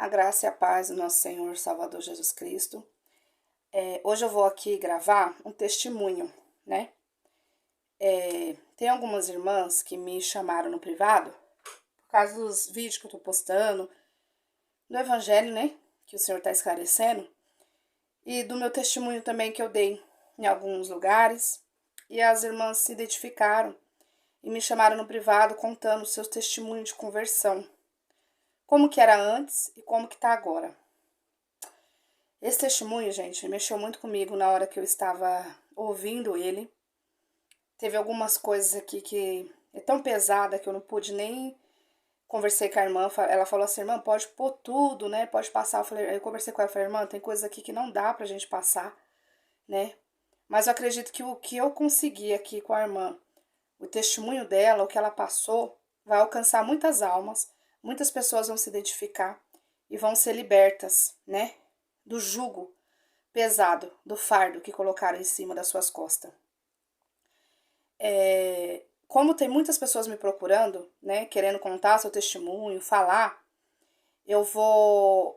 A graça e a paz do nosso Senhor Salvador Jesus Cristo. Hoje eu vou aqui gravar um testemunho, né? Tem algumas irmãs que me chamaram no privado, por causa dos vídeos que eu tô postando, do evangelho, né? Que o Senhor tá esclarecendo, e do meu testemunho também que eu dei em alguns lugares. E as irmãs se identificaram e me chamaram no privado contando os seus testemunhos de conversão. Como que era antes e como que tá agora. Esse testemunho, gente, mexeu muito comigo na hora que eu estava ouvindo ele. Teve algumas coisas aqui que é tão pesada que eu não pude nem... Conversei com a irmã, ela falou assim, irmã, pode pôr tudo, né? Pode passar. Eu conversei com ela, falei, irmã, tem coisas aqui que não dá pra gente passar, né? Mas eu acredito que o que eu consegui aqui com a irmã, o testemunho dela, o que ela passou, vai alcançar muitas almas, muitas pessoas vão se identificar e vão ser libertas, né? Do jugo pesado, do fardo que colocaram em cima das suas costas. Como tem muitas pessoas me procurando, né, querendo contar seu testemunho, falar, eu tô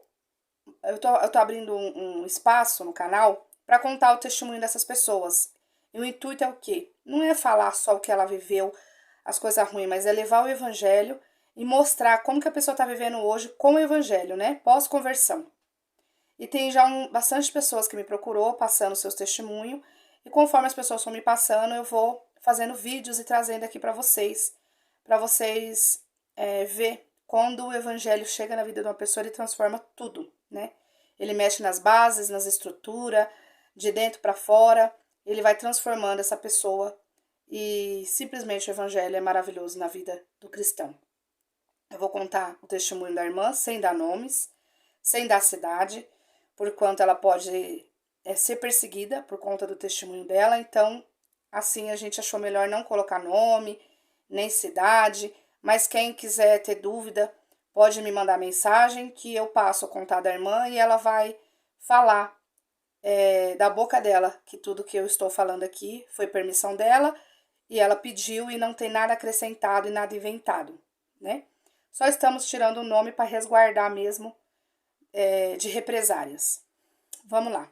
abrindo um espaço no canal para contar o testemunho dessas pessoas. E o intuito é o quê? Não é falar só o que ela viveu, as coisas ruins, mas é levar o evangelho e mostrar como que a pessoa está vivendo hoje com o evangelho, né, pós-conversão. E tem já bastante pessoas que me procurou, passando seus testemunhos. E conforme as pessoas vão me passando, eu vou fazendo vídeos e trazendo aqui para vocês ver quando o evangelho chega na vida de uma pessoa, ele transforma tudo, né? Ele mexe nas bases, nas estruturas, de dentro para fora, ele vai transformando essa pessoa e simplesmente o evangelho é maravilhoso na vida do cristão. Eu vou contar o testemunho da irmã, sem dar nomes, sem dar cidade, porquanto ela pode ser perseguida por conta do testemunho dela. Então, assim, a gente achou melhor não colocar nome, nem cidade, mas quem quiser ter dúvida, pode me mandar mensagem que eu passo a contar da irmã e ela vai falar da boca dela, que tudo que eu estou falando aqui foi permissão dela e ela pediu e não tem nada acrescentado e nada inventado, né? Só estamos tirando o nome para resguardar mesmo de represárias. Vamos lá.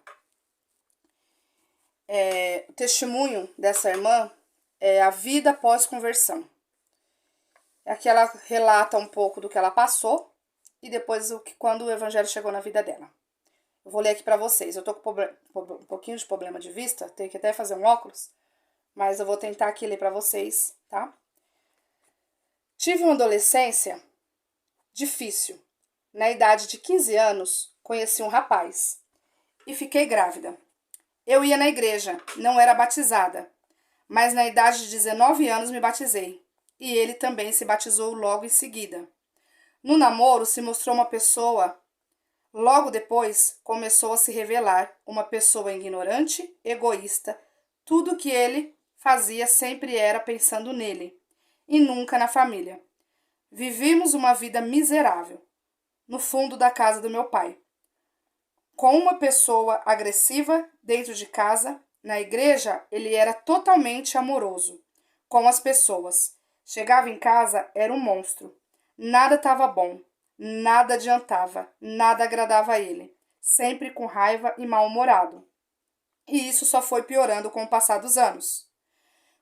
O testemunho dessa irmã é a vida pós-conversão. Aqui ela relata um pouco do que ela passou e depois quando o evangelho chegou na vida dela. Eu vou ler aqui para vocês. Eu tô com um pouquinho de problema de vista, tenho que até fazer um óculos, mas eu vou tentar aqui ler para vocês, tá? Tive uma adolescência difícil. Na idade de 15 anos, conheci um rapaz e fiquei grávida. Eu ia na igreja, não era batizada, mas na idade de 19 anos me batizei. E ele também se batizou logo em seguida. No namoro se mostrou uma pessoa, logo depois começou a se revelar uma pessoa ignorante, egoísta. Tudo que ele fazia sempre era pensando nele e nunca na família. Vivimos uma vida miserável no fundo da casa do meu pai, com uma pessoa agressiva dentro de casa. Na igreja, ele era totalmente amoroso com as pessoas. Chegava em casa, era um monstro. Nada estava bom, nada adiantava, nada agradava a ele. Sempre com raiva e mal-humorado. E isso só foi piorando com o passar dos anos.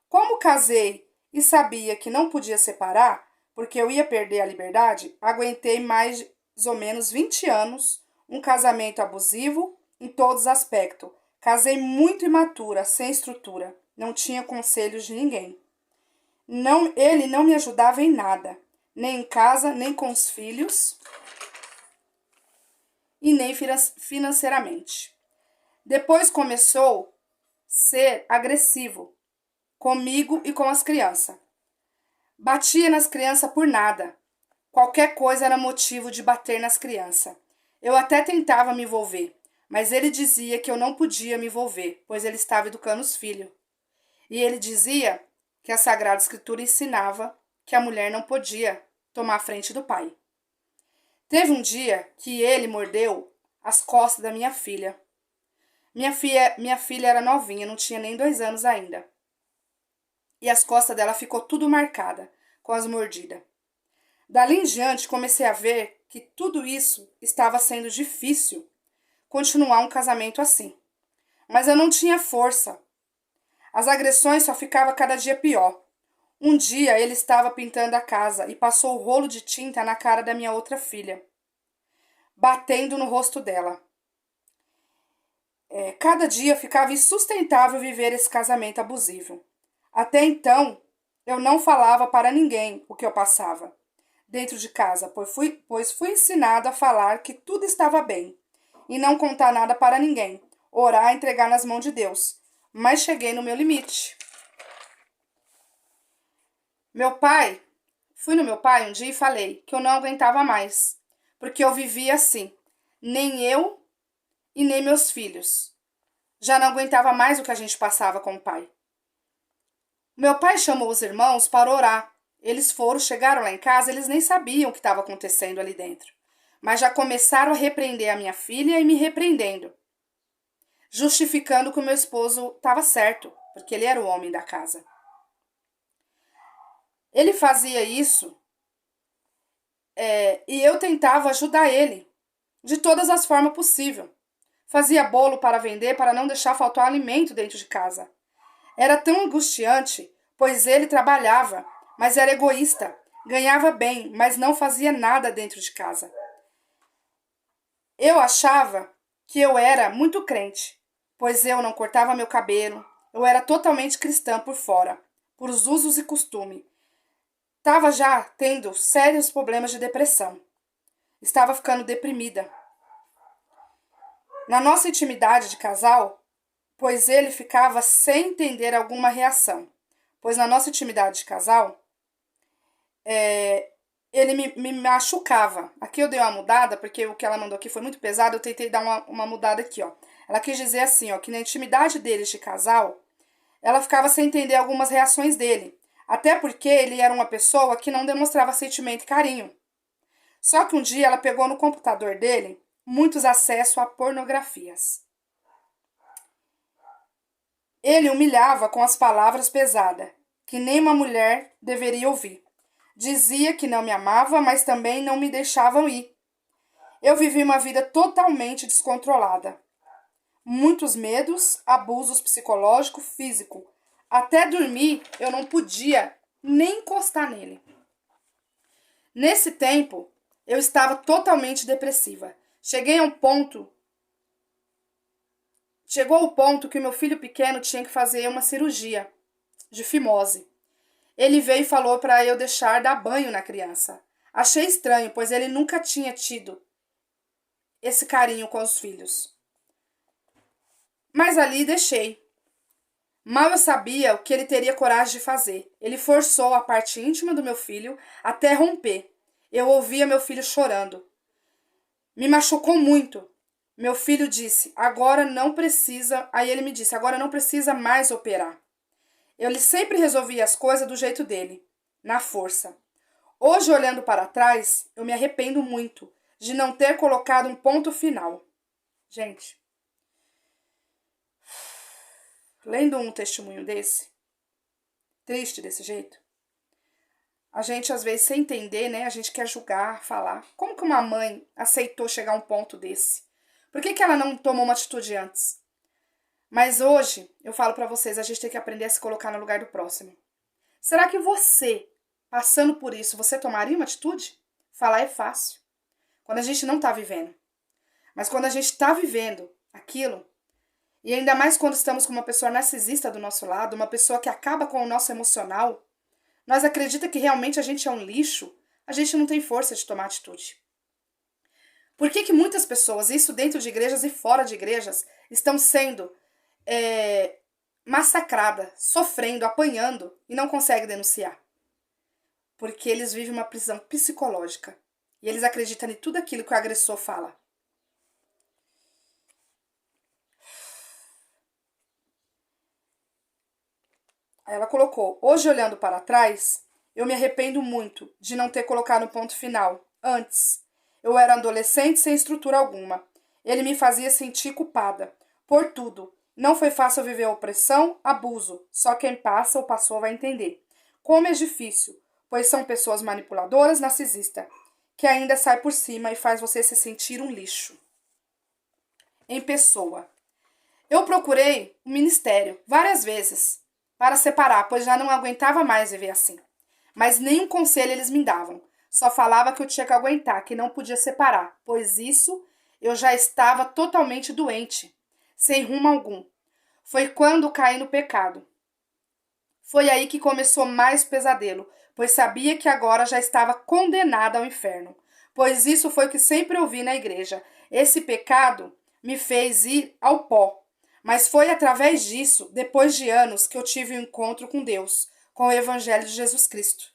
Como casei e sabia que não podia separar, porque eu ia perder a liberdade, aguentei mais ou menos 20 anos um casamento abusivo em todos os aspectos. Casei muito imatura, sem estrutura. Não tinha conselhos de ninguém. Ele não me ajudava em nada. Nem em casa, nem com os filhos. E nem financeiramente. Depois começou a ser agressivo comigo e com as crianças. Batia nas crianças por nada. Qualquer coisa era motivo de bater nas crianças. Eu até tentava me envolver, mas ele dizia que eu não podia me envolver, pois ele estava educando os filhos. E ele dizia que a Sagrada Escritura ensinava que a mulher não podia tomar a frente do pai. Teve um dia que ele mordeu as costas da minha filha. Minha filha era novinha, não tinha nem 2 anos ainda. E as costas dela ficou tudo marcada com as mordidas. Dali em diante, comecei a ver que tudo isso estava sendo difícil continuar um casamento assim. Mas eu não tinha força. As agressões só ficavam cada dia pior. Um dia ele estava pintando a casa e passou o rolo de tinta na cara da minha outra filha, batendo no rosto dela. Cada dia ficava insustentável viver esse casamento abusivo. Até então, eu não falava para ninguém o que eu passava dentro de casa, pois fui ensinado a falar que tudo estava bem e não contar nada para ninguém, orar e entregar nas mãos de Deus. Mas cheguei no meu limite. Fui no meu pai um dia e falei que eu não aguentava mais, porque eu vivia assim, nem eu e nem meus filhos. Já não aguentava mais o que a gente passava com o pai. Meu pai chamou os irmãos para orar. Eles chegaram lá em casa, eles nem sabiam o que estava acontecendo ali dentro. Mas já começaram a repreender a minha filha e me repreendendo, justificando que o meu esposo estava certo, porque ele era o homem da casa. Ele fazia isso e eu tentava ajudar ele de todas as formas possíveis. Fazia bolo para vender para não deixar faltar alimento dentro de casa. Era tão angustiante, pois ele trabalhava, mas era egoísta, ganhava bem, mas não fazia nada dentro de casa. Eu achava que eu era muito crente, pois eu não cortava meu cabelo, eu era totalmente cristã por fora, por os usos e costumes. Estava já tendo sérios problemas de depressão. Estava ficando deprimida. Na nossa intimidade de casal, pois ele ficava sem entender alguma reação. Pois na nossa intimidade de casal, ele me machucava. Aqui eu dei uma mudada, porque o que ela mandou aqui foi muito pesado, eu tentei dar uma mudada aqui, ó. Ela quis dizer assim, ó, que na intimidade deles de casal, ela ficava sem entender algumas reações dele. Até porque ele era uma pessoa que não demonstrava sentimento e carinho. Só que um dia ela pegou no computador dele muitos acessos a pornografias. Ele humilhava com as palavras pesadas, que nem uma mulher deveria ouvir. Dizia que não me amava, mas também não me deixavam ir. Eu vivi uma vida totalmente descontrolada. Muitos medos, abusos psicológico, físico. Até dormir eu não podia nem encostar nele. Nesse tempo, eu estava totalmente depressiva. Chegou ao ponto que o meu filho pequeno tinha que fazer uma cirurgia de fimose. Ele veio e falou para eu deixar dar banho na criança. Achei estranho, pois ele nunca tinha tido esse carinho com os filhos. Mas ali deixei. Mal eu sabia o que ele teria coragem de fazer. Ele forçou a parte íntima do meu filho até romper. Eu ouvia meu filho chorando. Me machucou muito. Meu filho disse, agora não precisa... Aí ele me disse, agora não precisa mais operar. Ele sempre resolvia as coisas do jeito dele, na força. Hoje, olhando para trás, eu me arrependo muito de não ter colocado um ponto final. Gente, lendo um testemunho desse, triste desse jeito, a gente às vezes sem entender, né? A gente quer julgar, falar. Como que uma mãe aceitou chegar a um ponto desse? Por que ela não tomou uma atitude antes? Mas hoje, eu falo pra vocês, a gente tem que aprender a se colocar no lugar do próximo. Será que você, passando por isso, você tomaria uma atitude? Falar é fácil, quando a gente não tá vivendo. Mas quando a gente tá vivendo aquilo, e ainda mais quando estamos com uma pessoa narcisista do nosso lado, uma pessoa que acaba com o nosso emocional, nós acreditamos que realmente a gente é um lixo, a gente não tem força de tomar atitude. Por que muitas pessoas, isso dentro de igrejas e fora de igrejas, estão sendo massacrada, sofrendo, apanhando e não consegue denunciar? Porque eles vivem uma prisão psicológica e eles acreditam em tudo aquilo que o agressor fala. Aí ela colocou, hoje olhando para trás, eu me arrependo muito de não ter colocado um ponto final. Antes, eu era adolescente sem estrutura alguma. Ele me fazia sentir culpada por tudo. Não foi fácil viver opressão, abuso. Só quem passa ou passou vai entender. Como é difícil, pois são pessoas manipuladoras, narcisistas, que ainda sai por cima e faz você se sentir um lixo. Em pessoa. Eu procurei o ministério várias vezes para separar, pois já não aguentava mais viver assim. Mas nenhum conselho eles me davam. Só falava que eu tinha que aguentar, que não podia separar, pois isso eu já estava totalmente doente, sem rumo algum. Foi quando caí no pecado. Foi aí que começou mais o pesadelo, pois sabia que agora já estava condenada ao inferno. Pois isso foi o que sempre ouvi na igreja. Esse pecado me fez ir ao pó. Mas foi através disso, depois de anos, que eu tive um encontro com Deus, com o Evangelho de Jesus Cristo.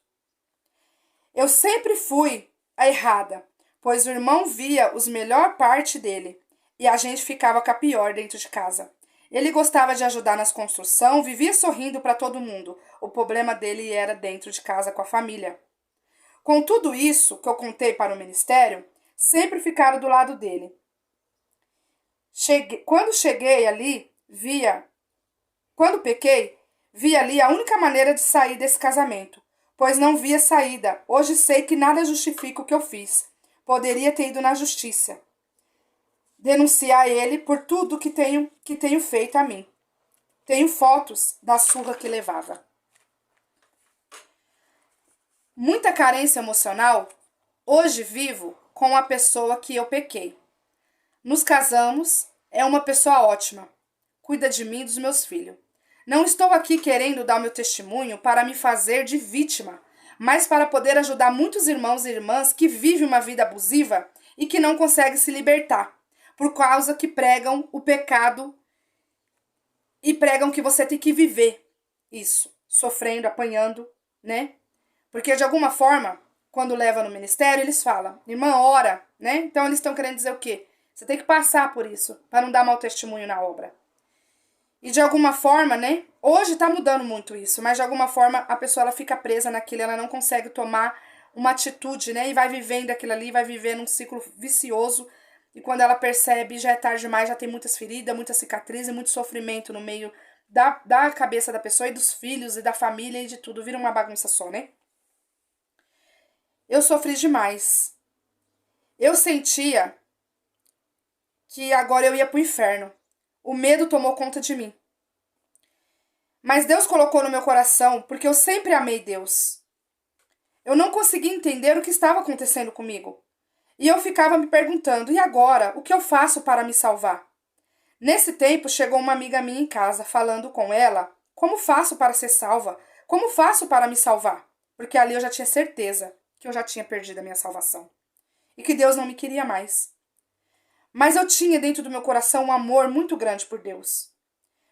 Eu sempre fui a errada, pois o irmão via os melhor parte dele e a gente ficava com a pior dentro de casa. Ele gostava de ajudar nas construções, vivia sorrindo para todo mundo. O problema dele era dentro de casa com a família. Com tudo isso que eu contei para o ministério, sempre ficaram do lado dele. Quando cheguei ali, quando pequei, vi ali a única maneira de sair desse casamento, pois não via saída. Hoje sei que nada justifica o que eu fiz. Poderia ter ido na justiça, denunciar ele por tudo que tenho feito a mim. Tenho fotos da surra que levava. Muita carência emocional. Hoje vivo com a pessoa que eu pequei. Nos casamos, é uma pessoa ótima. Cuida de mim e dos meus filhos. Não estou aqui querendo dar meu testemunho para me fazer de vítima, mas para poder ajudar muitos irmãos e irmãs que vivem uma vida abusiva e que não conseguem se libertar, por causa que pregam o pecado e pregam que você tem que viver isso, sofrendo, apanhando, né? Porque de alguma forma, quando leva no ministério, eles falam, irmã, ora, né? Então eles estão querendo dizer o quê? Você tem que passar por isso, para não dar mau testemunho na obra. E de alguma forma, né? Hoje tá mudando muito isso, mas de alguma forma a pessoa ela fica presa naquilo, ela não consegue tomar uma atitude, né? E vai vivendo aquilo ali, vai vivendo um ciclo vicioso. E quando ela percebe, já é tarde demais, já tem muitas feridas, muita cicatriz e muito sofrimento no meio da cabeça da pessoa e dos filhos e da família e de tudo. Vira uma bagunça só, né? Eu sofri demais. Eu sentia que agora eu ia pro inferno. O medo tomou conta de mim. Mas Deus colocou no meu coração, porque eu sempre amei Deus. Eu não conseguia entender o que estava acontecendo comigo. E eu ficava me perguntando, e agora? O que eu faço para me salvar? Nesse tempo, chegou uma amiga minha em casa, falando com ela, como faço para ser salva? Como faço para me salvar? Porque ali eu já tinha certeza que eu já tinha perdido a minha salvação. E que Deus não me queria mais. Mas eu tinha dentro do meu coração um amor muito grande por Deus.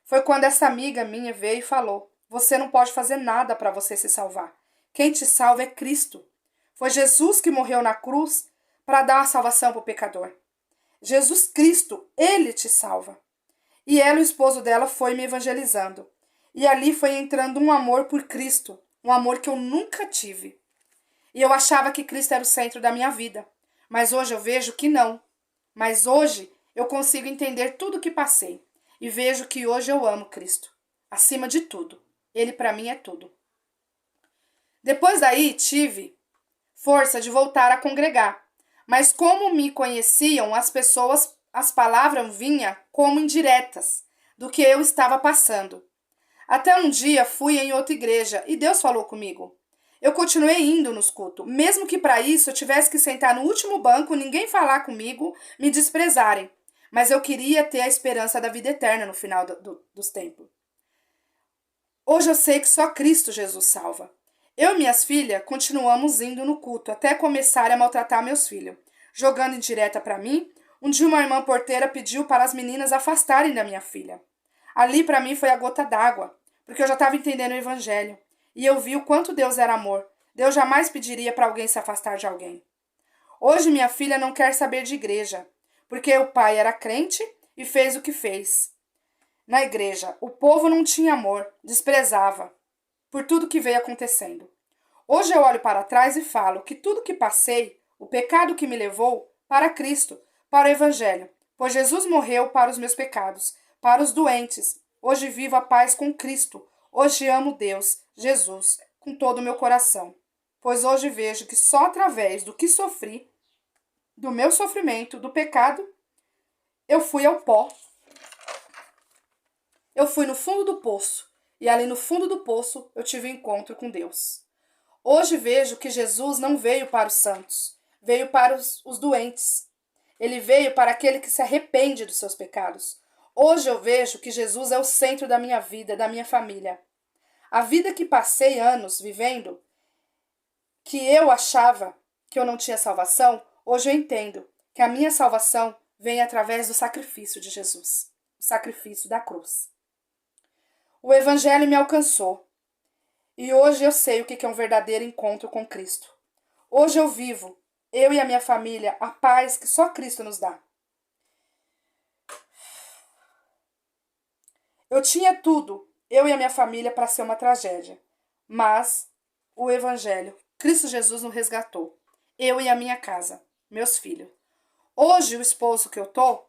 Foi quando essa amiga minha veio e falou, você não pode fazer nada para você se salvar. Quem te salva é Cristo. Foi Jesus que morreu na cruz para dar a salvação para o pecador. Jesus Cristo, Ele te salva. E ela, o esposo dela, foi me evangelizando. E ali foi entrando um amor por Cristo, um amor que eu nunca tive. E eu achava que Cristo era o centro da minha vida. Mas hoje eu vejo que não. Mas hoje eu consigo entender tudo o que passei. E vejo que hoje eu amo Cristo. Acima de tudo. Ele para mim é tudo. Depois daí tive força de voltar a congregar. Mas como me conheciam, as palavras vinham como indiretas do que eu estava passando. Até um dia fui em outra igreja e Deus falou comigo. Eu continuei indo nos cultos, mesmo que para isso eu tivesse que sentar no último banco, ninguém falar comigo, me desprezarem. Mas eu queria ter a esperança da vida eterna no final dos tempos. Hoje eu sei que só Cristo Jesus salva. Eu e minhas filhas continuamos indo no culto até começar a maltratar meus filhos. Jogando indireta para mim, um dia uma irmã porteira pediu para as meninas afastarem da minha filha. Ali para mim foi a gota d'água, porque eu já estava entendendo o evangelho. E eu vi o quanto Deus era amor. Deus jamais pediria para alguém se afastar de alguém. Hoje minha filha não quer saber de igreja, porque o pai era crente e fez o que fez. Na igreja, o povo não tinha amor, desprezava por tudo que veio acontecendo. Hoje eu olho para trás e falo que tudo que passei, o pecado que me levou, para Cristo, para o Evangelho, pois Jesus morreu para os meus pecados, para os doentes. Hoje vivo a paz com Cristo. Hoje amo Deus, Jesus, com todo o meu coração. pois hoje vejo que só através do que sofri, do meu sofrimento, do pecado, eu fui ao pó. Eu fui no fundo do poço, e ali no fundo do poço eu tive um encontro com Deus. Hoje vejo que Jesus não veio para os santos, veio para os doentes. Ele veio para aquele que se arrepende dos seus pecados. Hoje eu vejo que Jesus é o centro da minha vida, da minha família. A vida que passei anos vivendo, que eu achava que eu não tinha salvação, hoje eu entendo que a minha salvação vem através do sacrifício de Jesus, o sacrifício da cruz. O Evangelho me alcançou e hoje eu sei o que é um verdadeiro encontro com Cristo. Hoje eu vivo, eu e a minha família, a paz que só Cristo nos dá. Eu tinha tudo, eu e a minha família, para ser uma tragédia, mas o Evangelho, Cristo Jesus nos resgatou, eu e a minha casa, meus filhos. Hoje o esposo que eu tô,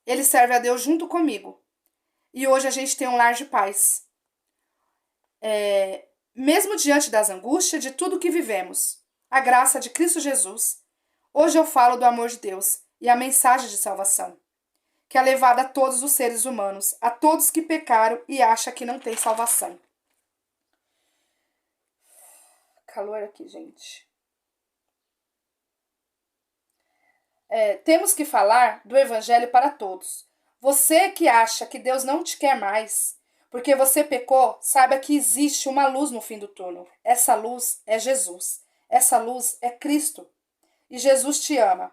ele serve a Deus junto comigo. E hoje a gente tem um lar de paz. Mesmo diante das angústias, de tudo que vivemos, a graça de Cristo Jesus, hoje eu falo do amor de Deus e a mensagem de salvação, que é levada a todos os seres humanos, a todos que pecaram e acham que não tem salvação. Calor aqui, gente. Temos que falar do Evangelho para todos. Você que acha que Deus não te quer mais, porque você pecou, saiba que existe uma luz no fim do túnel. Essa luz é Jesus. Essa luz é Cristo. E Jesus te ama,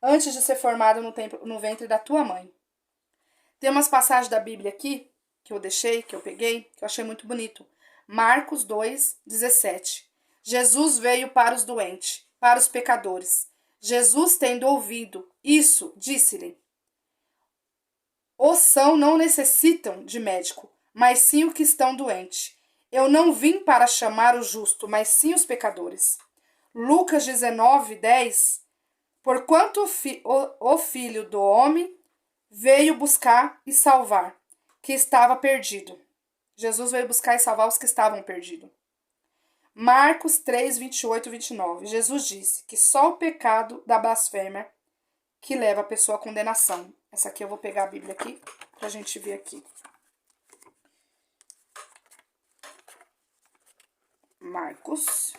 antes de ser formado no ventre da tua mãe. Tem umas passagens da Bíblia aqui, que eu deixei, que eu peguei, que eu achei muito bonito. Marcos 2:17. Jesus veio para os doentes, para os pecadores. Jesus, tendo ouvido isso, disse-lhe: os são não necessitam de médico, mas sim os que estão doentes. Eu não vim para chamar o justo, mas sim os pecadores. Lucas 19:10. Porquanto o Filho do Homem veio buscar e salvar, que estava perdido. Jesus veio buscar e salvar os que estavam perdidos. Marcos 3:28-29. Jesus disse que só o pecado da blasfêmia que leva a pessoa à condenação. Essa aqui eu vou pegar a Bíblia aqui pra gente ver aqui. Marcos.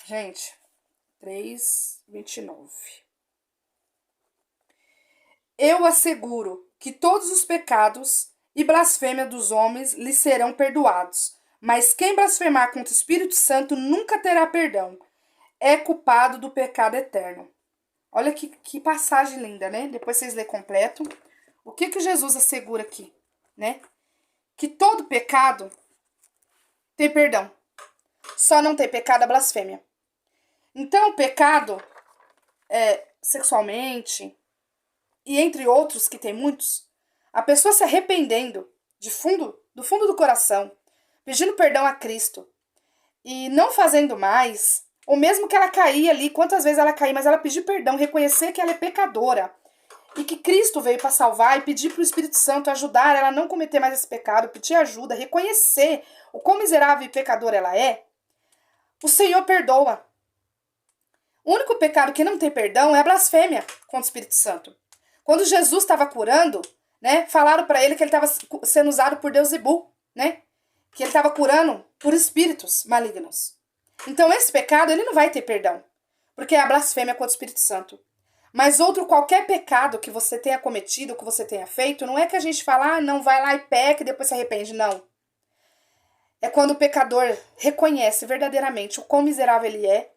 Gente, 3:29. Eu asseguro que todos os pecados e blasfêmia dos homens lhe serão perdoados, mas quem blasfemar contra o Espírito Santo nunca terá perdão. É culpado do pecado eterno. Olha que passagem linda, né? Depois vocês lêem completo. O que Jesus assegura aqui, né? Que todo pecado tem perdão. Só não tem pecado a blasfêmia. Então, o pecado sexualmente, e entre outros, que tem muitos, a pessoa se arrependendo do fundo do coração, pedindo perdão a Cristo e não fazendo mais, ou mesmo que ela caía ali, quantas vezes ela caía, mas ela pedir perdão, reconhecer que ela é pecadora e que Cristo veio para salvar e pedir para o Espírito Santo ajudar ela a não cometer mais esse pecado, pedir ajuda, reconhecer o quão miserável e pecadora ela é, o Senhor perdoa. O único pecado que não tem perdão é a blasfêmia contra o Espírito Santo. Quando Jesus estava curando, né, falaram para ele que ele estava sendo usado por Beelzebul, né? Que ele estava curando por espíritos malignos. Então esse pecado ele não vai ter perdão, porque é a blasfêmia contra o Espírito Santo. Mas qualquer pecado que você tenha cometido, que você tenha feito, não é que a gente fala, não, vai lá e peca e depois se arrepende, não. É quando o pecador reconhece verdadeiramente o quão miserável ele é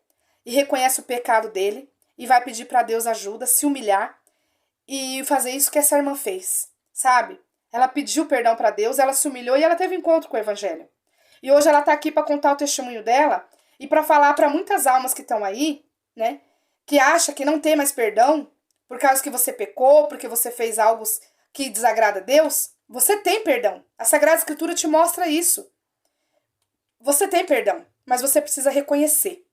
e reconhece o pecado dele e vai pedir para Deus ajuda, se humilhar e fazer isso que essa irmã fez, sabe? Ela pediu perdão para Deus, ela se humilhou e ela teve encontro com o Evangelho. E hoje ela está aqui para contar o testemunho dela e para falar para muitas almas que estão aí, né? Que acha que não tem mais perdão por causa que você pecou, porque você fez algo que desagrada a Deus. Você tem perdão. A Sagrada Escritura te mostra isso. Você tem perdão, mas você precisa reconhecer.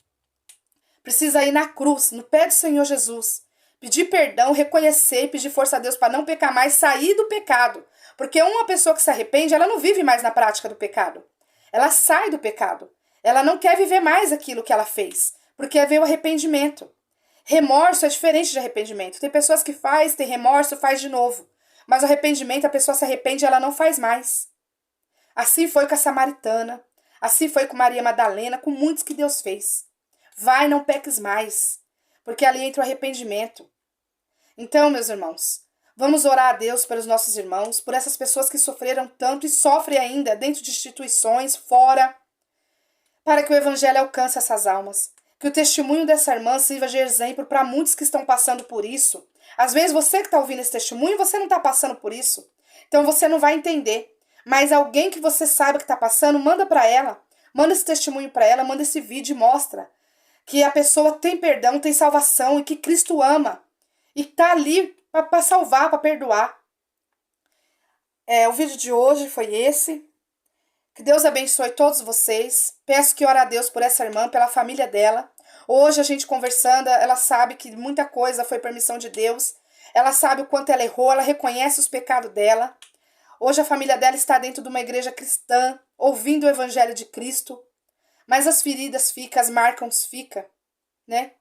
Precisa ir na cruz, no pé do Senhor Jesus. Pedir perdão, reconhecer e pedir força a Deus para não pecar mais, sair do pecado. Porque uma pessoa que se arrepende, ela não vive mais na prática do pecado. Ela sai do pecado. Ela não quer viver mais aquilo que ela fez, porque veio o arrependimento. Remorso é diferente de arrependimento. Tem pessoas que tem remorso, faz de novo. Mas o arrependimento, a pessoa se arrepende e ela não faz mais. Assim foi com a samaritana. Assim foi com Maria Madalena, com muitos que Deus fez. Vai, não peques mais. Porque ali entra o arrependimento. Então, meus irmãos, vamos orar a Deus pelos nossos irmãos, por essas pessoas que sofreram tanto e sofrem ainda dentro de instituições, fora, para que o evangelho alcance essas almas. Que o testemunho dessa irmã sirva de exemplo para muitos que estão passando por isso. Às vezes você que está ouvindo esse testemunho, você não está passando por isso. Então você não vai entender. Mas alguém que você saiba que está passando, manda para ela. Manda esse testemunho para ela, manda esse vídeo e mostra que a pessoa tem perdão, tem salvação e que Cristo ama. E está ali para salvar, para perdoar. O vídeo de hoje foi esse. Que Deus abençoe todos vocês. Peço que ore a Deus por essa irmã, pela família dela. Hoje a gente conversando, ela sabe que muita coisa foi permissão de Deus. Ela sabe o quanto ela errou, ela reconhece os pecados dela. Hoje a família dela está dentro de uma igreja cristã, ouvindo o evangelho de Cristo. Mas as feridas ficam, as marcas ficam, né?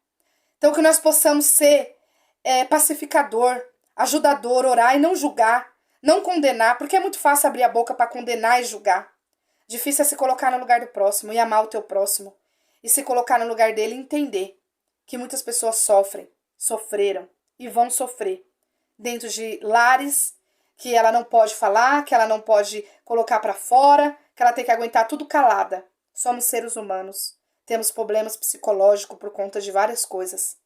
Então que nós possamos ser pacificador, ajudador, orar e não julgar, não condenar, porque é muito fácil abrir a boca para condenar e julgar. Difícil é se colocar no lugar do próximo e amar o teu próximo. E se colocar no lugar dele e entender que muitas pessoas sofreram e vão sofrer dentro de lares que ela não pode falar, que ela não pode colocar para fora, que ela tem que aguentar tudo calada. Somos seres humanos. Temos problemas psicológicos por conta de várias coisas.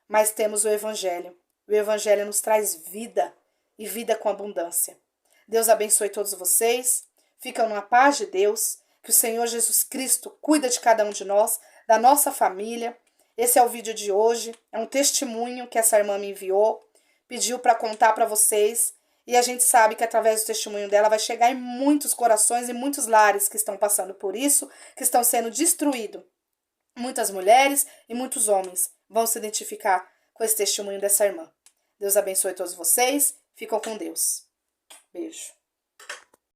Mas temos o Evangelho. O Evangelho nos traz vida e vida com abundância. Deus abençoe todos vocês. Ficam na paz de Deus. Que o Senhor Jesus Cristo cuida de cada um de nós, da nossa família. Esse é o vídeo de hoje. É um testemunho que essa irmã me enviou. Pediu para contar para vocês. E a gente sabe que através do testemunho dela vai chegar em muitos corações e muitos lares que estão passando por isso, que estão sendo destruídos. Muitas mulheres e muitos homens vão se identificar com esse testemunho dessa irmã. Deus abençoe todos vocês. Ficam com Deus. Beijo.